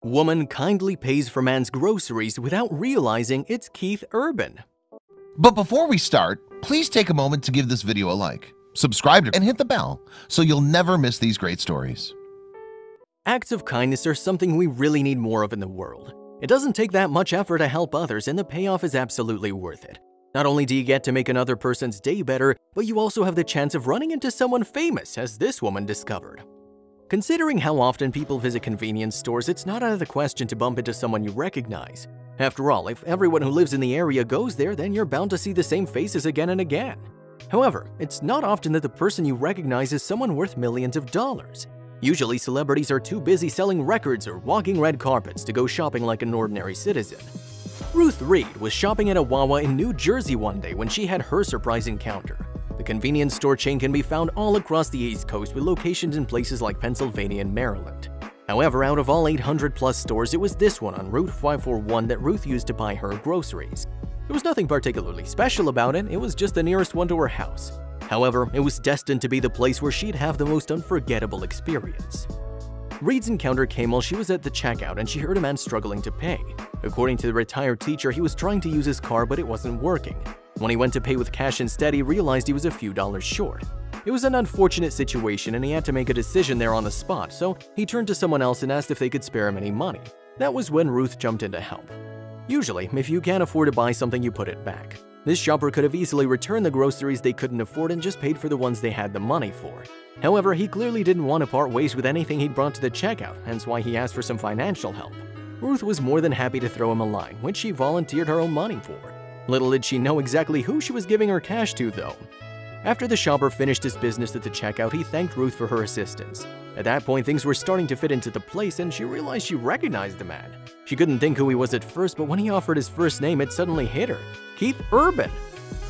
Woman kindly pays for man's groceries without realizing it's Keith Urban. But before we start, please take a moment to give this video a like, subscribe, and hit the bell so you'll never miss these great stories. Acts of kindness are something we really need more of in the world. It doesn't take that much effort to help others, and the payoff is absolutely worth it. Not only do you get to make another person's day better, but you also have the chance of running into someone famous, as this woman discovered. Considering how often people visit convenience stores, it's not out of the question to bump into someone you recognize. After all, if everyone who lives in the area goes there, then you're bound to see the same faces again and again. However, it's not often that the person you recognize is someone worth millions of dollars. Usually, celebrities are too busy selling records or walking red carpets to go shopping like an ordinary citizen. Ruth Reed was shopping at a Wawa in New Jersey one day when she had her surprise encounter. The convenience store chain can be found all across the East Coast with locations in places like Pennsylvania and Maryland. However, out of all 800+ stores, it was this one on Route 541 that Ruth used to buy her groceries. There was nothing particularly special about it, it was just the nearest one to her house. However, it was destined to be the place where she'd have the most unforgettable experience. Reed's encounter came while she was at the checkout and she heard a man struggling to pay. According to the retired teacher, he was trying to use his card, but it wasn't working. When he went to pay with cash instead, he realized he was a few dollars short. It was an unfortunate situation and he had to make a decision there on the spot, so he turned to someone else and asked if they could spare him any money. That was when Ruth jumped in to help. Usually, if you can't afford to buy something, you put it back. This shopper could have easily returned the groceries they couldn't afford and just paid for the ones they had the money for. However, he clearly didn't want to part ways with anything he'd brought to the checkout, hence why he asked for some financial help. Ruth was more than happy to throw him a line, which she volunteered her own money for. Little did she know exactly who she was giving her cash to, though. After the shopper finished his business at the checkout, he thanked Ruth for her assistance. At that point, things were starting to fit into the place and she realized she recognized the man. She couldn't think who he was at first, but when he offered his first name, it suddenly hit her. Keith Urban!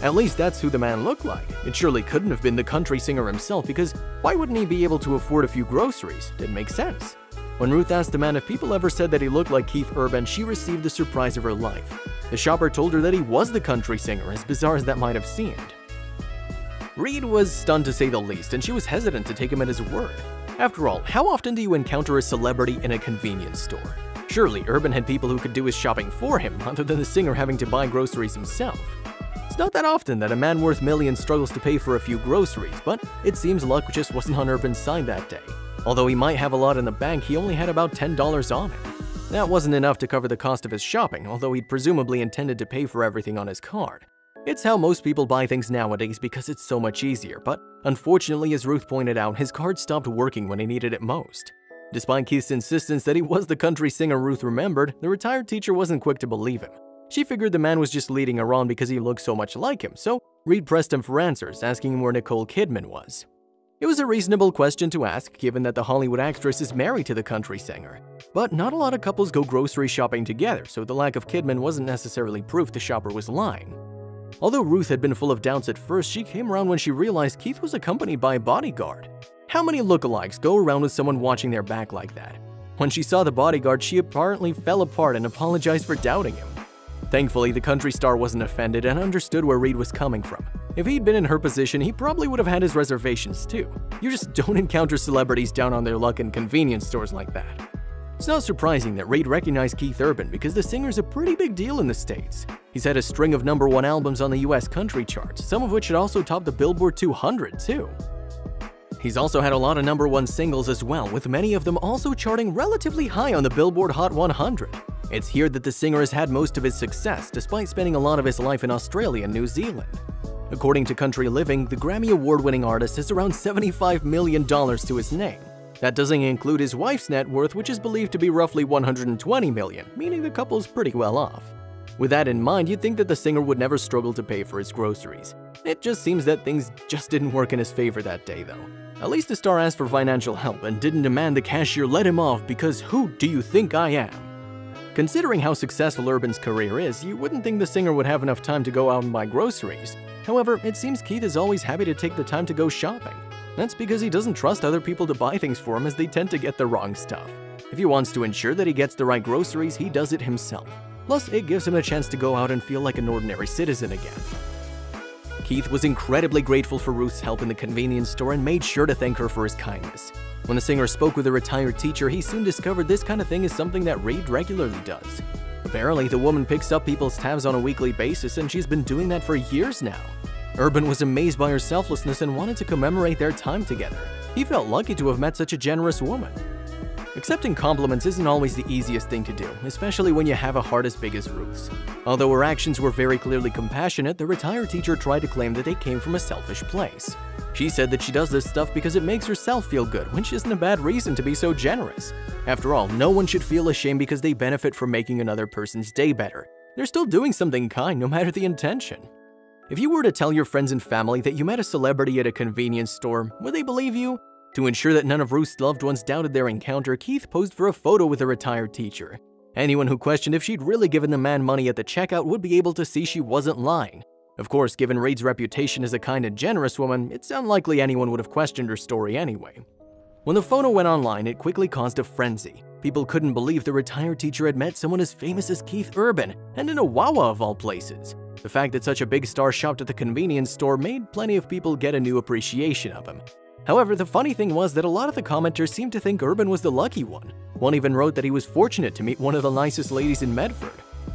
At least that's who the man looked like. It surely couldn't have been the country singer himself, because why wouldn't he be able to afford a few groceries? Didn't make sense. When Ruth asked the man if people ever said that he looked like Keith Urban, she received the surprise of her life. The shopper told her that he was the country singer, as bizarre as that might have seemed. Reed was stunned to say the least, and she was hesitant to take him at his word. After all, how often do you encounter a celebrity in a convenience store? Surely Urban had people who could do his shopping for him, other than the singer having to buy groceries himself. It's not that often that a man worth millions struggles to pay for a few groceries, but it seems luck just wasn't on Urban's side that day. Although he might have a lot in the bank, he only had about $10 on him. That wasn't enough to cover the cost of his shopping, although he'd presumably intended to pay for everything on his card. It's how most people buy things nowadays because it's so much easier, but unfortunately, as Ruth pointed out, his card stopped working when he needed it most. Despite Keith's insistence that he was the country singer Ruth remembered, the retired teacher wasn't quick to believe him. She figured the man was just leading her on because he looked so much like him, so Reed pressed him for answers, asking him where Nicole Kidman was. It was a reasonable question to ask, given that the Hollywood actress is married to the country singer. But not a lot of couples go grocery shopping together, so the lack of Kidman wasn't necessarily proof the shopper was lying. Although Ruth had been full of doubts at first, she came around when she realized Keith was accompanied by a bodyguard. How many lookalikes go around with someone watching their back like that? When she saw the bodyguard, she apparently fell apart and apologized for doubting him. Thankfully, the country star wasn't offended and understood where Reed was coming from. If he'd been in her position, he probably would have had his reservations too. You just don't encounter celebrities down on their luck in convenience stores like that. It's not surprising that Reed recognized Keith Urban because the singer's a pretty big deal in the States. He's had a string of #1 albums on the US country charts, some of which had also topped the Billboard 200 too. He's also had a lot of #1 singles as well, with many of them also charting relatively high on the Billboard Hot 100. It's here that the singer has had most of his success, despite spending a lot of his life in Australia and New Zealand. According to Country Living, the Grammy Award-winning artist has around $75 million to his name. That doesn't include his wife's net worth, which is believed to be roughly $120 million, meaning the couple's pretty well off. With that in mind, you'd think that the singer would never struggle to pay for his groceries. It just seems that things just didn't work in his favor that day, though. At least the star asked for financial help and didn't demand the cashier let him off because who do you think I am? Considering how successful Urban's career is, you wouldn't think the singer would have enough time to go out and buy groceries. However, it seems Keith is always happy to take the time to go shopping. That's because he doesn't trust other people to buy things for him, as they tend to get the wrong stuff. If he wants to ensure that he gets the right groceries, he does it himself. Plus, it gives him a chance to go out and feel like an ordinary citizen again. Keith was incredibly grateful for Ruth's help in the convenience store and made sure to thank her for his kindness. When the singer spoke with a retired teacher, he soon discovered this kind of thing is something that Reed regularly does. Apparently, the woman picks up people's tabs on a weekly basis, and she's been doing that for years now. Urban was amazed by her selflessness and wanted to commemorate their time together. He felt lucky to have met such a generous woman. Accepting compliments isn't always the easiest thing to do, especially when you have a heart as big as Ruth's. Although her actions were very clearly compassionate, the retired teacher tried to claim that they came from a selfish place. She said that she does this stuff because it makes herself feel good, which isn't a bad reason to be so generous. After all, no one should feel ashamed because they benefit from making another person's day better. They're still doing something kind, no matter the intention. If you were to tell your friends and family that you met a celebrity at a convenience store, would they believe you? To ensure that none of Ruth's loved ones doubted their encounter, Keith posed for a photo with a retired teacher. Anyone who questioned if she'd really given the man money at the checkout would be able to see she wasn't lying. Of course, given Reed's reputation as a kind and generous woman, it's unlikely anyone would have questioned her story anyway. When the photo went online, it quickly caused a frenzy. People couldn't believe the retired teacher had met someone as famous as Keith Urban, and in a Wawa of all places. The fact that such a big star shopped at the convenience store made plenty of people get a new appreciation of him. However, the funny thing was that a lot of the commenters seemed to think Urban was the lucky one. One even wrote that he was fortunate to meet one of the nicest ladies in Medford.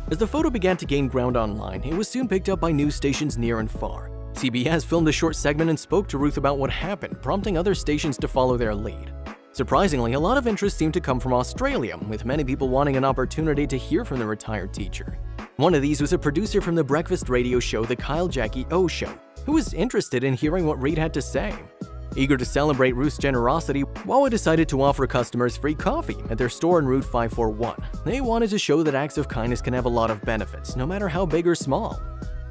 As the photo began to gain ground online, it was soon picked up by news stations near and far. CBS filmed a short segment and spoke to Ruth about what happened, prompting other stations to follow their lead. Surprisingly, a lot of interest seemed to come from Australia, with many people wanting an opportunity to hear from the retired teacher. One of these was a producer from the breakfast radio show The Kyle Jackie O Show, who was interested in hearing what Reed had to say. Eager to celebrate Ruth's generosity, Wawa decided to offer customers free coffee at their store in Route 541. They wanted to show that acts of kindness can have a lot of benefits, no matter how big or small.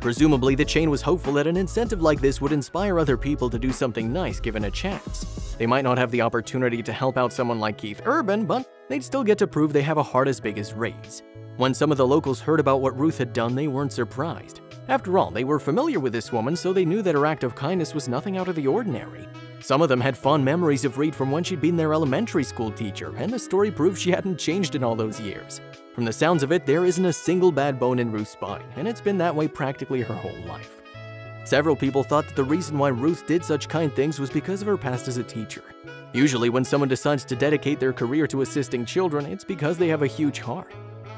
Presumably, the chain was hopeful that an incentive like this would inspire other people to do something nice given a chance. They might not have the opportunity to help out someone like Keith Urban, but they'd still get to prove they have a heart as big as Reed's. When some of the locals heard about what Ruth had done, they weren't surprised. After all, they were familiar with this woman, so they knew that her act of kindness was nothing out of the ordinary. Some of them had fond memories of Reed from when she'd been their elementary school teacher, and the story proved she hadn't changed in all those years. From the sounds of it, there isn't a single bad bone in Ruth's body, and it's been that way practically her whole life. Several people thought that the reason why Ruth did such kind things was because of her past as a teacher. Usually, when someone decides to dedicate their career to assisting children, it's because they have a huge heart.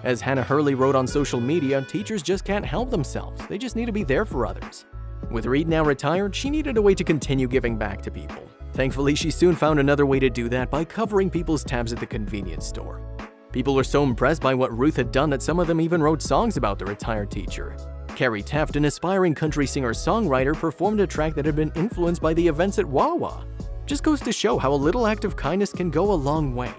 As Hannah Hurley wrote on social media, teachers just can't help themselves, they just need to be there for others. With Reed now retired, she needed a way to continue giving back to people. Thankfully, she soon found another way to do that by covering people's tabs at the convenience store. People were so impressed by what Ruth had done that some of them even wrote songs about the retired teacher. Carrie Taft, an aspiring country singer-songwriter, performed a track that had been influenced by the events at Wawa. Just goes to show how a little act of kindness can go a long way.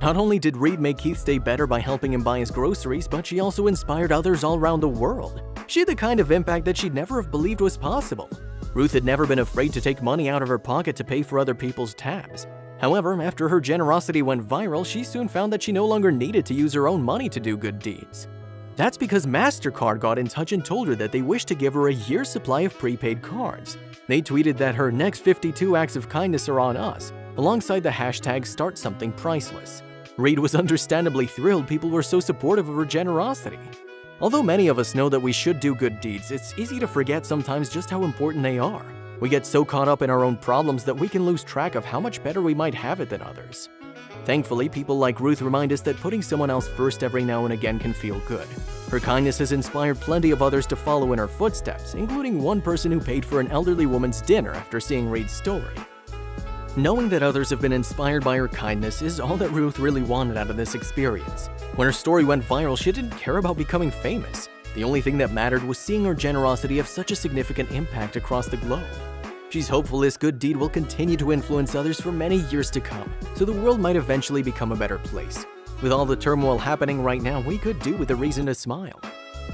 Not only did Reed make Keith's day better by helping him buy his groceries, but she also inspired others all around the world. She had the kind of impact that she'd never have believed was possible. Ruth had never been afraid to take money out of her pocket to pay for other people's tabs. However, after her generosity went viral, she soon found that she no longer needed to use her own money to do good deeds. That's because MasterCard got in touch and told her that they wished to give her a year's supply of prepaid cards. They tweeted that her next 52 acts of kindness are on us, alongside the hashtag #StartSomethingPriceless. Reed was understandably thrilled people were so supportive of her generosity. Although many of us know that we should do good deeds, it's easy to forget sometimes just how important they are. We get so caught up in our own problems that we can lose track of how much better we might have it than others. Thankfully, people like Ruth remind us that putting someone else first every now and again can feel good. Her kindness has inspired plenty of others to follow in her footsteps, including one person who paid for an elderly woman's dinner after seeing Reed's story. Knowing that others have been inspired by her kindness is all that Ruth really wanted out of this experience. When her story went viral, she didn't care about becoming famous. The only thing that mattered was seeing her generosity have such a significant impact across the globe. She's hopeful this good deed will continue to influence others for many years to come, so the world might eventually become a better place. With all the turmoil happening right now, we could do with a reason to smile.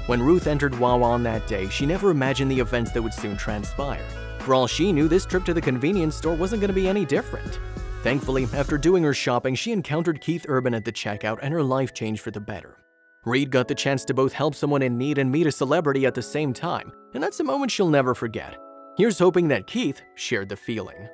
When Ruth entered Wawa on that day, she never imagined the events that would soon transpire. For all she knew, this trip to the convenience store wasn't going to be any different. Thankfully, after doing her shopping, she encountered Keith Urban at the checkout and her life changed for the better. Reed got the chance to both help someone in need and meet a celebrity at the same time, and that's a moment she'll never forget. Here's hoping that Keith shared the feeling.